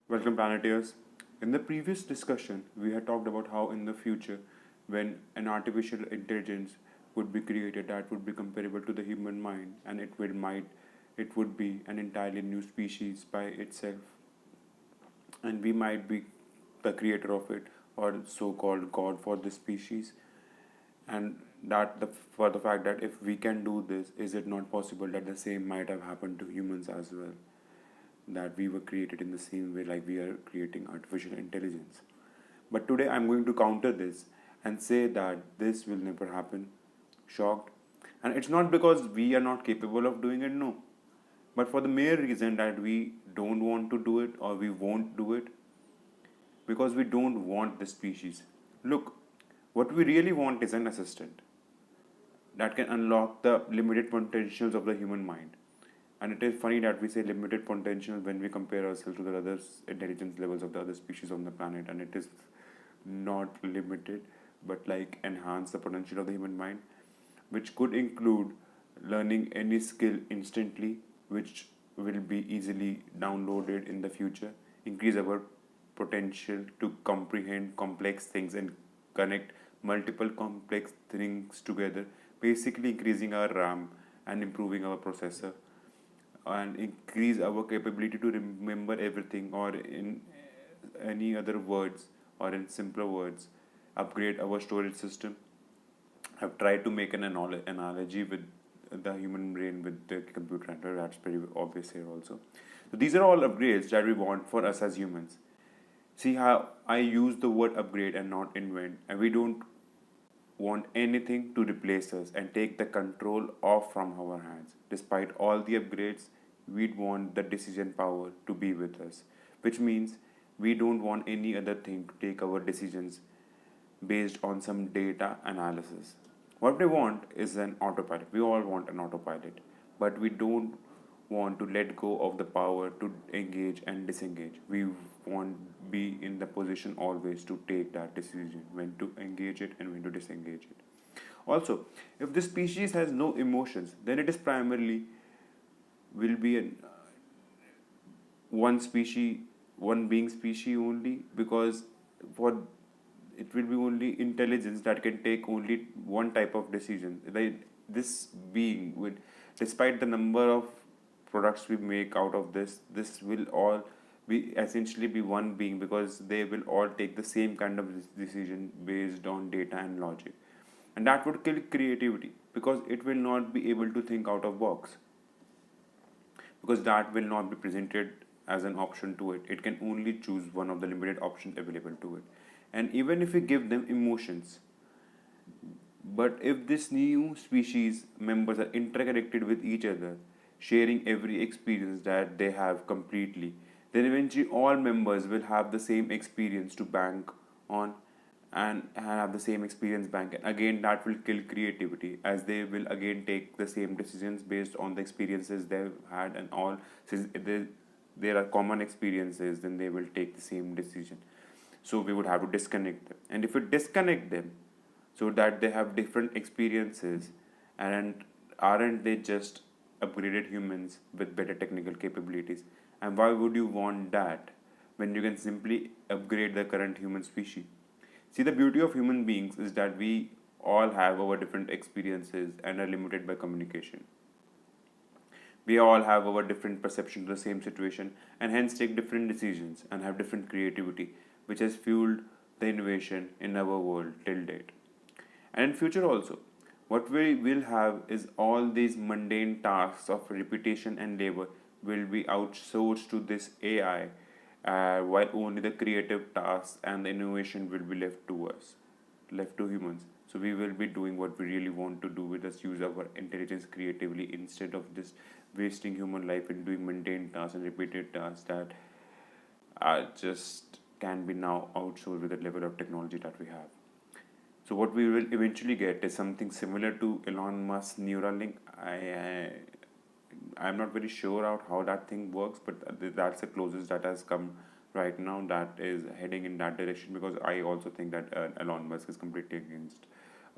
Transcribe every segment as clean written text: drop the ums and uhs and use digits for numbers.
Welcome, Planeteers. In the previous discussion, we had talked about how in the future, when an artificial intelligence would be created that would be comparable to the human mind, and it would be an entirely new species by itself, and we might be the creator of it or so-called God for this species, and that the for the fact that if we can do this, is it not possible that the same might have happened to humans as well? That we were created in the same way like we are creating artificial intelligence. But today I'm going to counter this and say that this will never happen. Shocked. And it's not because we are not capable of doing it, no. But for the mere reason that we don't want to do it or we won't do it because we don't want the species. Look, what we really want is an assistant that can unlock the limited potentials of the human mind. And it is funny that we say limited potential when we compare ourselves to the other intelligence levels of the other species on the planet, and it is not limited, but like enhance the potential of the human mind, which could include learning any skill instantly, which will be easily downloaded in the future, increase our potential to comprehend complex things and connect multiple complex things together, basically increasing our RAM and improving our processor, and increase our capability to remember everything, or in any other words, or in simpler words, upgrade our storage system. I've tried to make an analogy with the human brain with the computer, and that's pretty obvious here also. So these are all upgrades that we want for us as humans. See how I use the word upgrade and not invent, and we don't want anything to replace us and take the control off from our hands. Despite all the upgrades, we'd want the decision power to be with us, which means we don't want any other thing to take our decisions based on some data analysis. What we want is an autopilot. We all want an autopilot, but we don't want to let go of the power to engage and disengage. We want be in the position always to take that decision when to engage it and when to disengage it. Also, if the species has no emotions, then it is primarily will be an one species, one being species only, because for it will be only intelligence that can take only one type of decision. Like this being would, despite the number of products we make out of this will all be essentially be one being, because they will all take the same kind of decision based on data and logic, and that would kill creativity because it will not be able to think out of box, because that will not be presented as an option to it. It can only choose one of the limited options available to it. And even if we give them emotions, but if this new species members are interconnected with each other, sharing every experience that they have completely, then eventually all members will have the same experience to bank on and have the same experience bank. And again, that will kill creativity as they will again take the same decisions based on the experiences they've had, and all since there are common experiences, then they will take the same decision. So we would have to disconnect them, and if we disconnect them so that they have different experiences, and aren't they just upgraded humans with better technical capabilities? And why would you want that when you can simply upgrade the current human species? See, the beauty of human beings is that we all have our different experiences and are limited by communication. We all have our different perception to the same situation, and hence take different decisions and have different creativity, which has fueled the innovation in our world till date. And in future also, what we will have is all these mundane tasks of repetition and labor will be outsourced to this AI, while only the creative tasks and the innovation will be left to us, left to humans. So we will be doing what we really want to do, with us use our intelligence creatively instead of just wasting human life in doing mundane tasks and repeated tasks that just can be now outsourced with the level of technology that we have. So what we will eventually get is something similar to Elon Musk's Neuralink. I'm not very sure out how that thing works, but that's the closest that has come right now. That is heading in that direction, because I also think that Elon Musk is completely against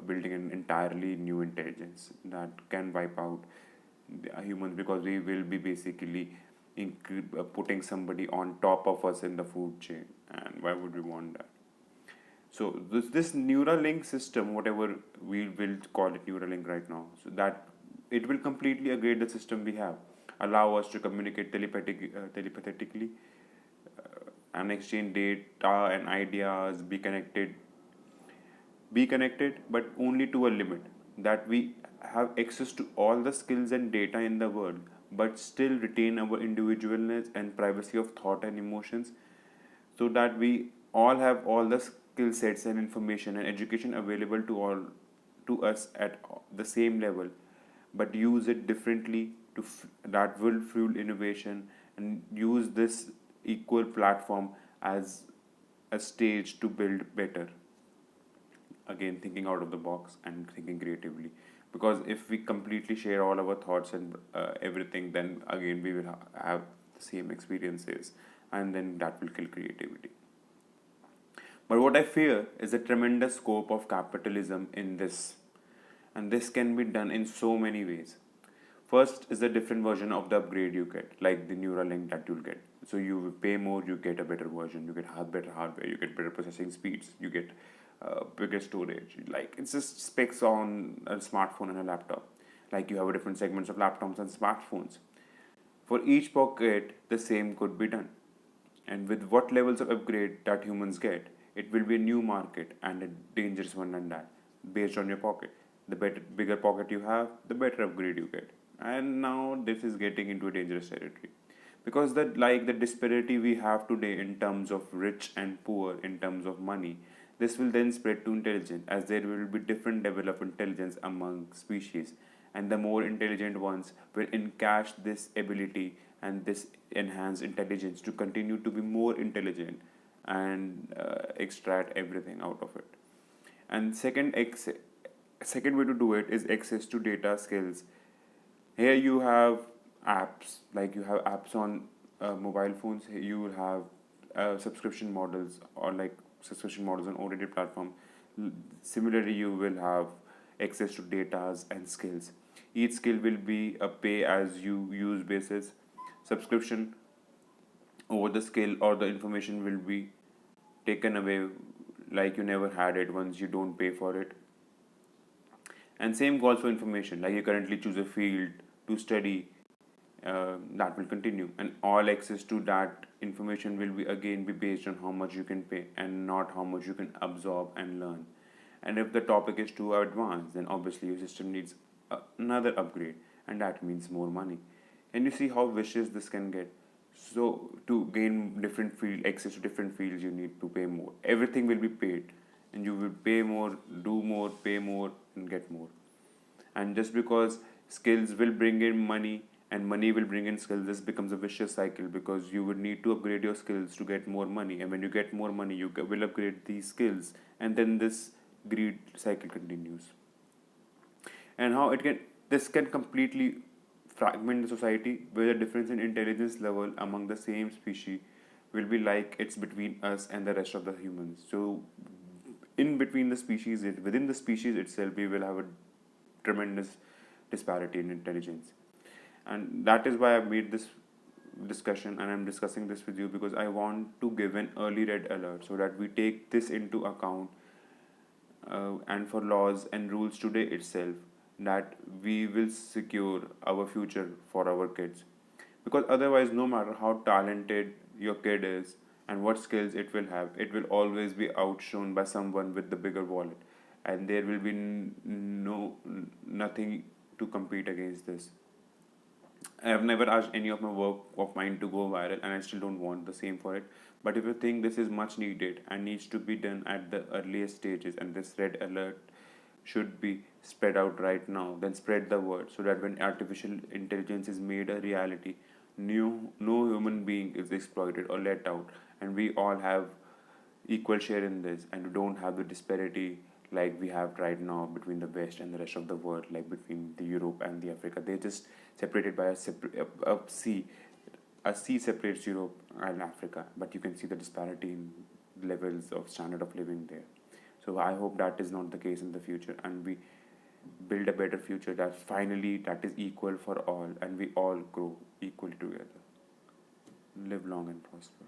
building an entirely new intelligence that can wipe out humans, because we will be basically putting somebody on top of us in the food chain, and why would we want that? So this Neuralink system, whatever we will call it Neuralink right now, so that it will completely upgrade the system we have, allow us to communicate telepathically, and exchange data and ideas, be connected, but only to a limit. That we have access to all the skills and data in the world, but still retain our individualness and privacy of thought and emotions, so that we all have all the skill sets and information and education available to us at the same level, but use it differently that will fuel innovation, and use this equal platform as a stage to build better. Again, thinking out of the box and thinking creatively, because if we completely share all our thoughts and everything, then again we will have the same experiences, and then that will kill creativity. But what I fear is the tremendous scope of capitalism in this, and this can be done in so many ways. First is a different version of the upgrade you get, like the Neuralink that you'll get. So you pay more, you get a better version, you get better hardware, you get better processing speeds, you get bigger storage. Like it's just specs on a smartphone and a laptop. Like you have different segments of laptops and smartphones. For each pocket, the same could be done. And with what levels of upgrade that humans get, it will be a new market and a dangerous one at that, based on your pocket. The bigger pocket you have, the better upgrade you get. And now this is getting into a dangerous territory, because the disparity we have today in terms of rich and poor in terms of money, this will then spread to intelligence, as there will be different level of intelligence among species, and the more intelligent ones will encash this ability and this enhanced intelligence to continue to be more intelligent and extract everything out of it. And second way to do it is access to data skills. Here you have apps, like you have apps on mobile phones. Here you will have subscription models, or like subscription models on OTT platform. Similarly, you will have access to data and skills. Each skill will be a pay as you use basis. Subscription over the skill or the information will be taken away, like you never had it once you don't pay for it. And same goes for information, like you currently choose a field to study, that will continue, and all access to that information will be based on how much you can pay and not how much you can absorb and learn. And if the topic is too advanced, then obviously your system needs another upgrade, and that means more money. And you see how vicious this can get. So to gain access to different fields, you need to pay more. Everything will be paid, and you will pay more, do more, pay more, and get more. And just because skills will bring in money and money will bring in skills, this becomes a vicious cycle, because you would need to upgrade your skills to get more money, and when you get more money, you will upgrade these skills, and then this greed cycle continues. And how this can completely fragment the society, where the difference in intelligence level among the same species will be like it's between us and the rest of the humans. So in between the species, within the species itself, we will have a tremendous disparity in intelligence. And that is why I made this discussion, and I'm discussing this with you, because I want to give an early red alert so that we take this into account, and for laws and rules today itself, that we will secure our future for our kids. Because otherwise, no matter how talented your kid is and what skills it will have, it will always be outshone by someone with the bigger wallet, and there will be nothing to compete against this. I have never asked any of my work of mine to go viral, and I still don't want the same for it. But if you think this is much needed and needs to be done at the earliest stages, and this red alert should be spread out right now, then spread the word, so that when artificial intelligence is made a reality, no human being is exploited or let out, and we all have equal share in this, and we don't have the disparity like we have right now between the West and the rest of the world, like between the Europe and the Africa. They're just separated by a sea. A sea separates Europe and Africa, but you can see the disparity in levels of standard of living there. So I hope that is not the case in the future, and we build a better future that finally that is equal for all, and we all grow equally together. live long and prosper.